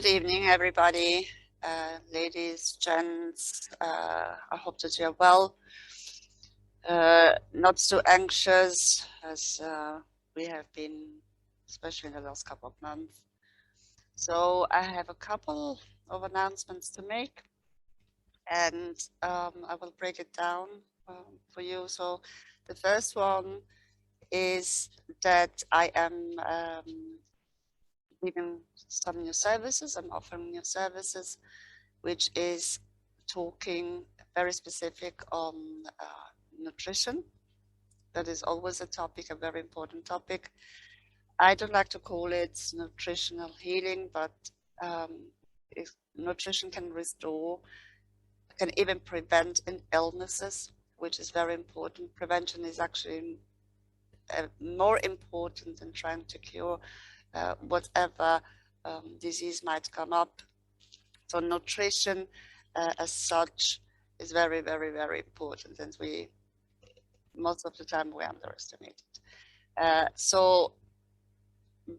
Good evening, everybody, ladies, gents. I hope that you're well. Not so anxious as we have been, especially in the last couple of months. So I have a couple of announcements to make, and I will break it down for you. So the first one is that I am giving some new services. I'm offering new services, which is talking very specific on nutrition. That is always a topic, a very important topic. I don't like to call it nutritional healing, but nutrition can restore, can even prevent illnesses, which is very important. Prevention is actually more important than trying to cure whatever disease might come up. So nutrition as such is very, very, very important, and most of the time we underestimate it. So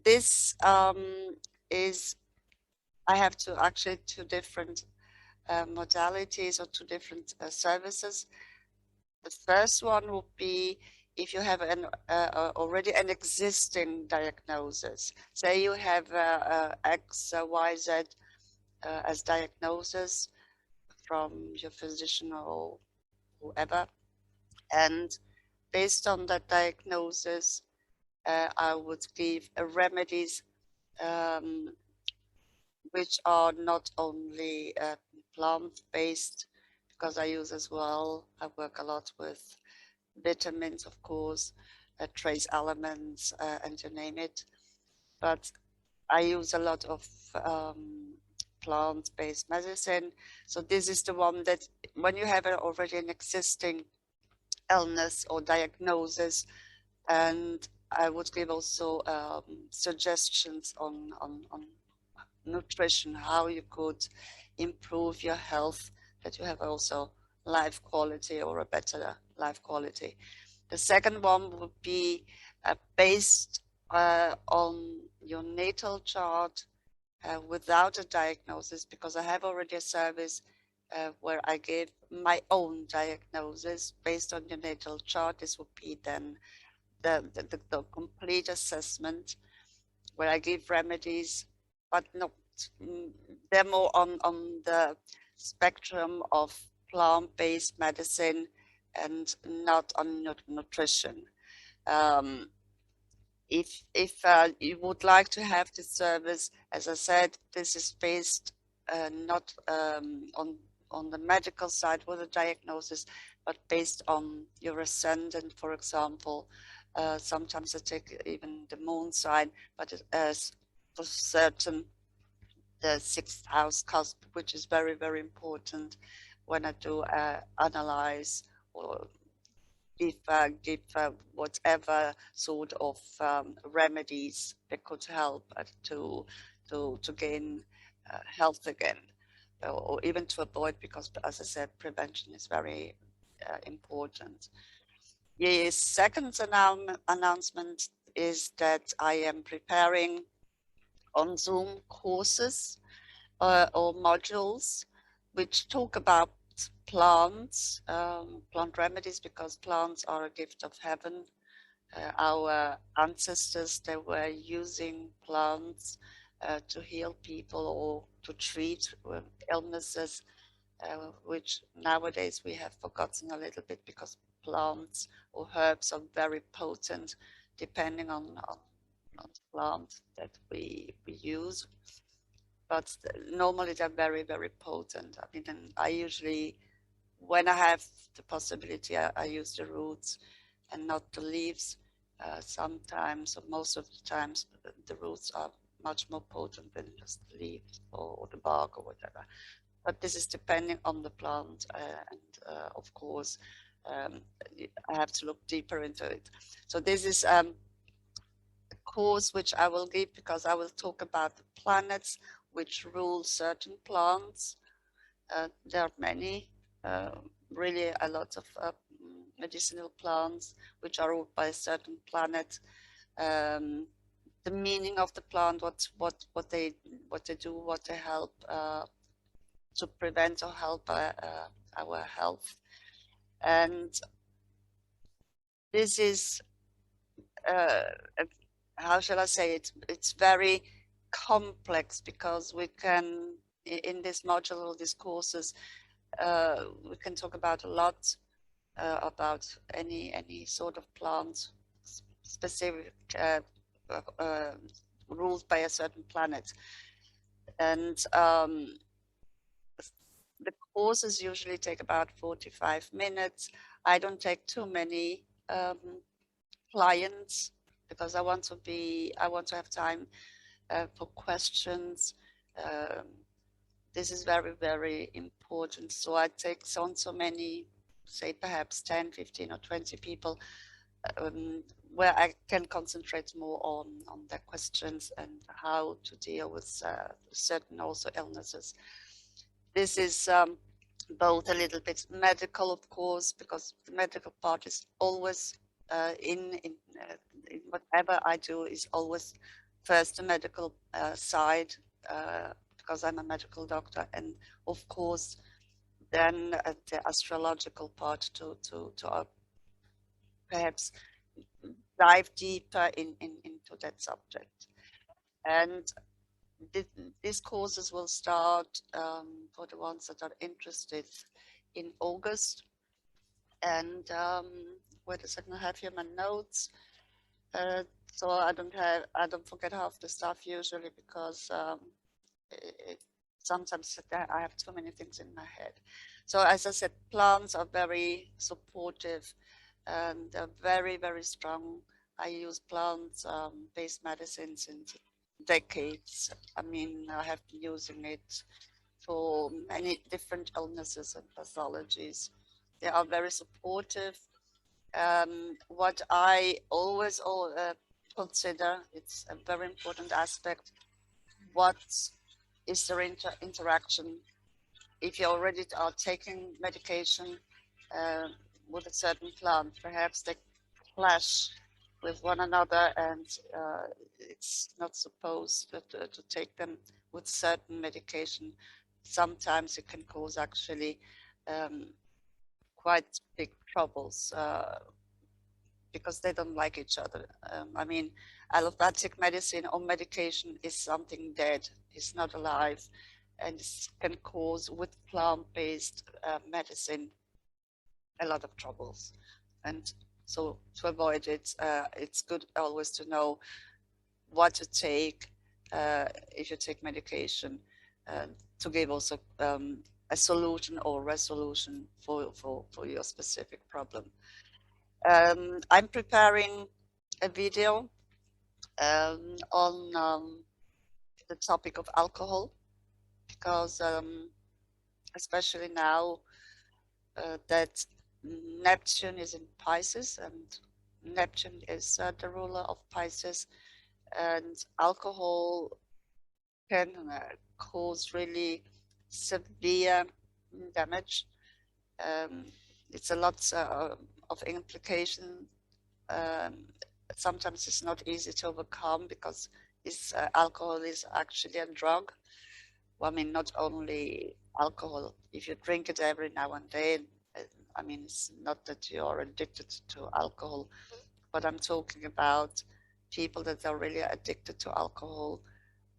this is, I have two different modalities or two different services. The first one would be if you have already an existing diagnosis. Say you have X, Y, Z as diagnosis from your physician or whoever, and based on that diagnosis, I would give remedies which are not only plant-based, because I use as well, I work a lot with vitamins, of course, trace elements, and you name it, but I use a lot of plant-based medicine. So this is the one that when you have already an existing illness or diagnosis, and I would give also suggestions on nutrition, how you could improve your health, that you have also life quality or a better life quality. The second one would be based on your natal chart without a diagnosis, because I have already a service where I give my own diagnosis based on your natal chart. This would be then the complete assessment where I give remedies, but not, they're more on the spectrum of plant-based medicine and not on nutrition. If you would like to have this service, as I said, this is based not on the medical side with a diagnosis, but based on your ascendant, for example. Sometimes I take even the moon sign, but as for certain, the 6th house cusp, which is very, very important when I do analyze or give whatever sort of remedies that could help to gain health again, or even to avoid, because as I said, prevention is very important. The second announcement is that I am preparing on Zoom courses or modules which talk about plants, plant remedies, because plants are a gift of heaven. Our ancestors, they were using plants to heal people or to treat illnesses, which nowadays we have forgotten a little bit, because plants or herbs are very potent depending on the plant that we use. But normally they're very, very potent. I mean, I usually, when I have the possibility, I use the roots and not the leaves. Sometimes, or most of the times, the roots are much more potent than just the leaves or the bark or whatever. But this is depending on the plant, and of course, I have to look deeper into it. So this is a course which I will give, because I will talk about the planets which rule certain plants. There are many, really a lot of medicinal plants which are ruled by a certain planet. the meaning of the plant, what they do, what they help to prevent or help our health. And this is how shall I say it? It's very complex because we can, in this module, these courses, we can talk about a lot about any sort of plant specific ruled by a certain planet. And the courses usually take about 45 minutes. I don't take too many clients because I want to have time for questions. This is very, very important. So I take on so many, say perhaps 10, 15 or 20 people where I can concentrate more on their questions and how to deal with certain also illnesses. This is both a little bit medical, of course, because the medical part is always in whatever I do is always first the medical side, because I'm a medical doctor, and of course then the astrological part to perhaps dive deeper into that subject. And these courses will start for the ones that are interested in August. And wait a second, I have here my notes. So I don't forget half the stuff usually because sometimes I have too many things in my head. So as I said, plants are very supportive and they're very, very strong. I use plant-based medicine since decades. I mean, I have been using it for many different illnesses and pathologies. They are very supportive. What I always consider, it's a very important aspect, what is the interaction? If you already are taking medication with a certain plant, perhaps they clash with one another and it's not supposed to take them with certain medication. Sometimes it can cause actually quite big troubles because they don't like each other. I mean, allopathic medicine or medication is something dead, it's not alive, and it can cause with plant-based medicine a lot of troubles. And so to avoid it, it's good always to know what to take if you take medication to give also a solution or resolution for your specific problem. I'm preparing a video on the topic of alcohol because especially now that Neptune is in Pisces and Neptune is the ruler of Pisces, and alcohol can cause really severe damage. It's a lot of implication. Sometimes it's not easy to overcome because alcohol is actually a drug. Well, I mean, not only alcohol. If you drink it every now and then, I mean, it's not that you are addicted to alcohol, but I'm talking about people that are really addicted to alcohol.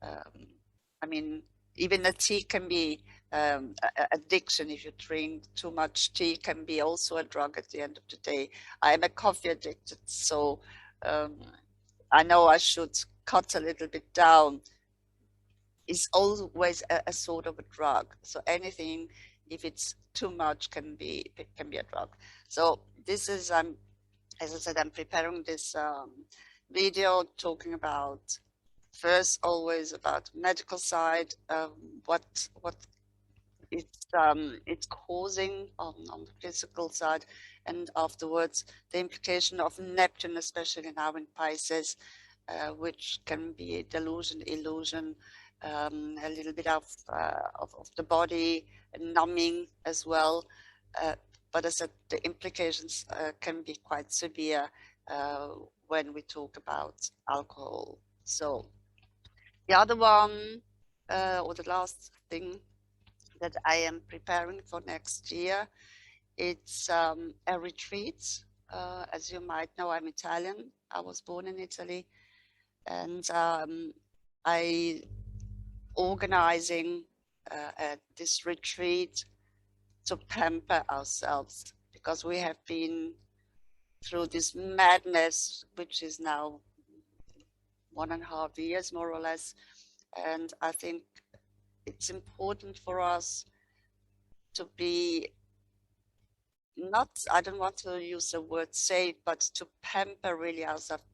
I mean, even a tea can be addiction. If you drink too much tea, can be also a drug at the end of the day. I'm a coffee addicted, so I know I should cut a little bit down. It's always a sort of a drug. So anything, if it's too much, can be a drug. So this is as I said, I'm preparing this video talking about first always about medical side, what it's causing on the physical side, and afterwards the implication of Neptune, especially now in Pisces, which can be delusion, illusion, a little bit of the body, numbing as well. But as I said, the implications can be quite severe when we talk about alcohol. So the other one, or the last thing that I am preparing for next year, it's a retreat. As you might know, I'm Italian. I was born in Italy, and I organizing this retreat to pamper ourselves, because we have been through this madness, which is now 1.5 years more or less. And I think it's important for us to be not, I don't want to use the word safe, but to pamper really ourselves.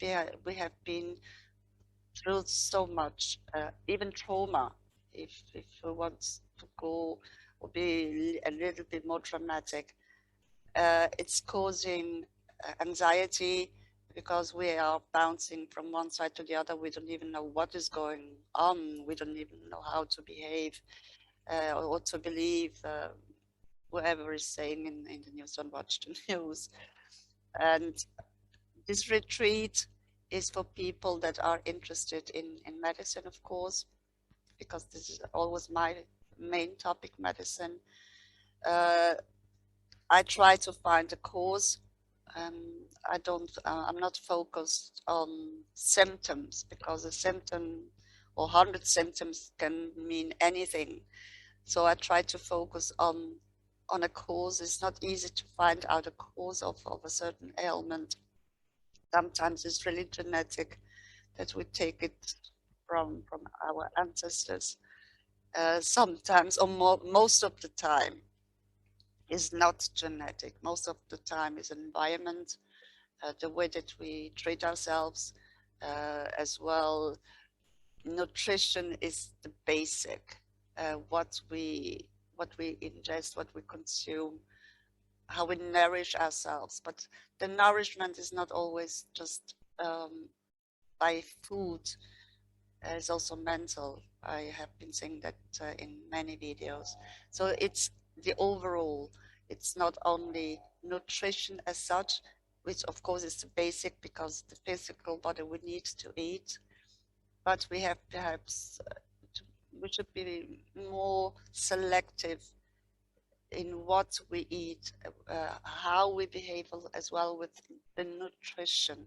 We have been through so much, even trauma, if we want to go or be a little bit more dramatic. It's causing anxiety, because we are bouncing from one side to the other. We don't even know what is going on. We don't even know how to behave or what to believe. Whoever is saying in the news, don't watch the news. And this retreat is for people that are interested in medicine, of course, because this is always my main topic, medicine. I try to find a cause. I'm not focused on symptoms, because a symptom or 100 symptoms can mean anything. So I try to focus on a cause. It's not easy to find out a cause of a certain ailment. Sometimes it's really genetic, that we take it from our ancestors. Sometimes, or most of the time, is not genetic. Most of the time is environment, the way that we treat ourselves, as well. Nutrition is the basic, what we ingest, what we consume, how we nourish ourselves. But the nourishment is not always just by food. It's also mental. I have been saying that in many videos. So it's the overall. It's not only nutrition as such, which of course is the basic, because the physical body we need to eat, but we have perhaps we should be more selective in what we eat, how we behave as well with the nutrition.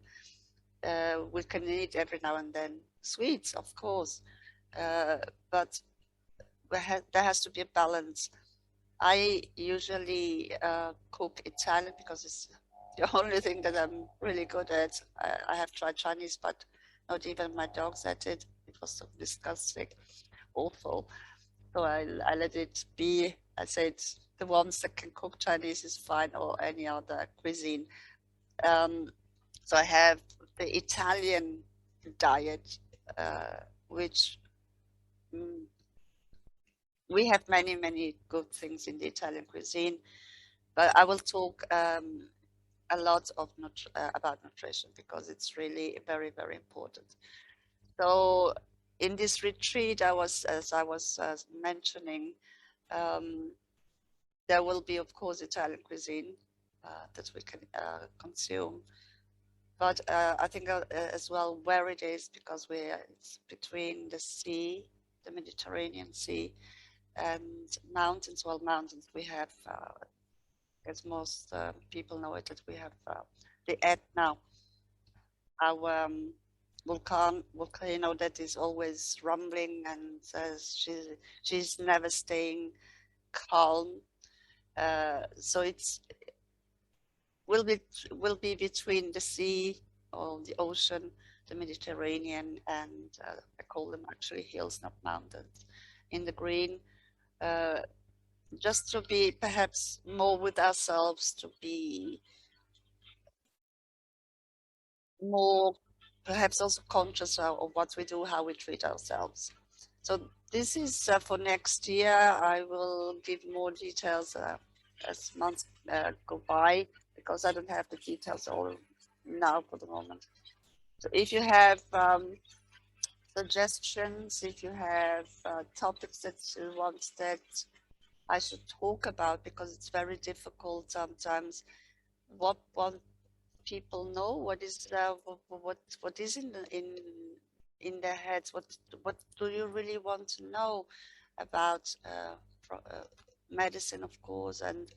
We can eat every now and then sweets, of course, but there has to be a balance. I usually cook Italian, because it's the only thing that I'm really good at. I have tried Chinese, but not even my dogs at it. It was so disgusting, awful. So I let it be. I said the ones that can cook Chinese is fine, or any other cuisine. Um, so I have the Italian diet, which mm, we have many, many good things in the Italian cuisine, but I will talk a lot of about nutrition, because it's really very, very important. So in this retreat, as I was mentioning, um, there will be, of course, Italian cuisine that we can consume. But I think as well where it is, because it's between the sea, the Mediterranean Sea, and mountains. Well, mountains, we have, as most people know it, that we have the Etna, our volcano that is always rumbling, and she's never staying calm. So it's will be between the sea or the ocean, the Mediterranean, and I call them actually hills, not mountains, in the green. Uh, just to be perhaps more with ourselves, to be more perhaps also conscious of what we do, how we treat ourselves. So this is for next year. I will give more details as months go by, because I don't have the details all now for the moment. So if you have suggestions, if you have topics that you want that I should talk about, because it's very difficult sometimes. What people know, what is in in their heads. What do you really want to know about medicine, of course, and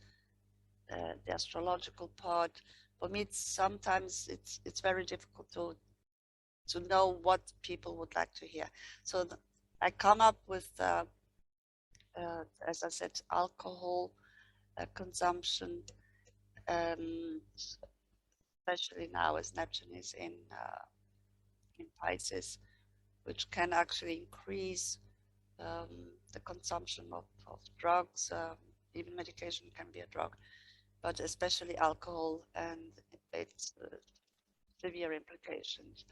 the astrological part? For me, sometimes it's very difficult to know what people would like to hear. So I come up with, as I said, alcohol consumption, especially now as Neptune is in Pisces, which can actually increase the consumption of drugs. Even medication can be a drug, but especially alcohol and its severe implications.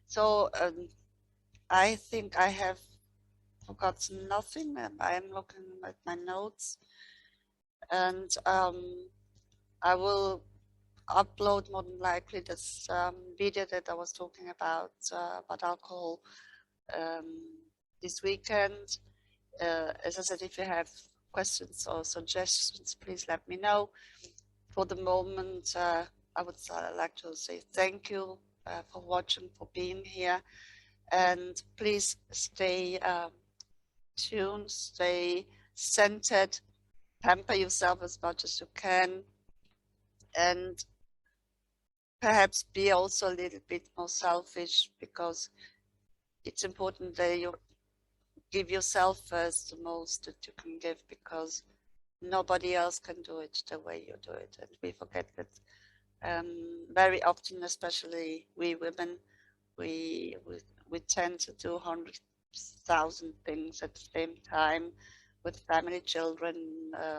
So I think I have forgotten nothing. I am looking at my notes, and I will upload more than likely this video that I was talking about alcohol this weekend. As I said, if you have questions or suggestions, please let me know. For the moment, I would like to say thank you for watching, for being here, and please stay tuned, stay centered, pamper yourself as much as you can, and perhaps be also a little bit more selfish, because it's important that you give yourself first the most that you can give, because nobody else can do it the way you do it. And we forget that very often, especially we women, we tend to do 100,000 things at the same time with family, children,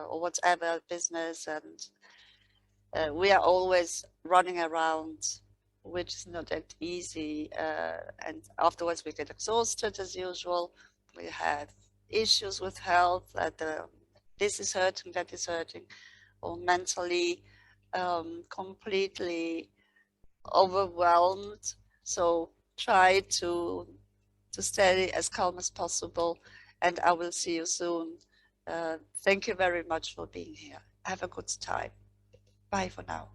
or whatever, business, and we are always running around, which is not that easy. And afterwards we get exhausted as usual. We have issues with health, that this is hurting, that is hurting, or mentally completely overwhelmed. So try to stay as calm as possible, and I will see you soon. Thank you very much for being here. Have a good time. Bye for now.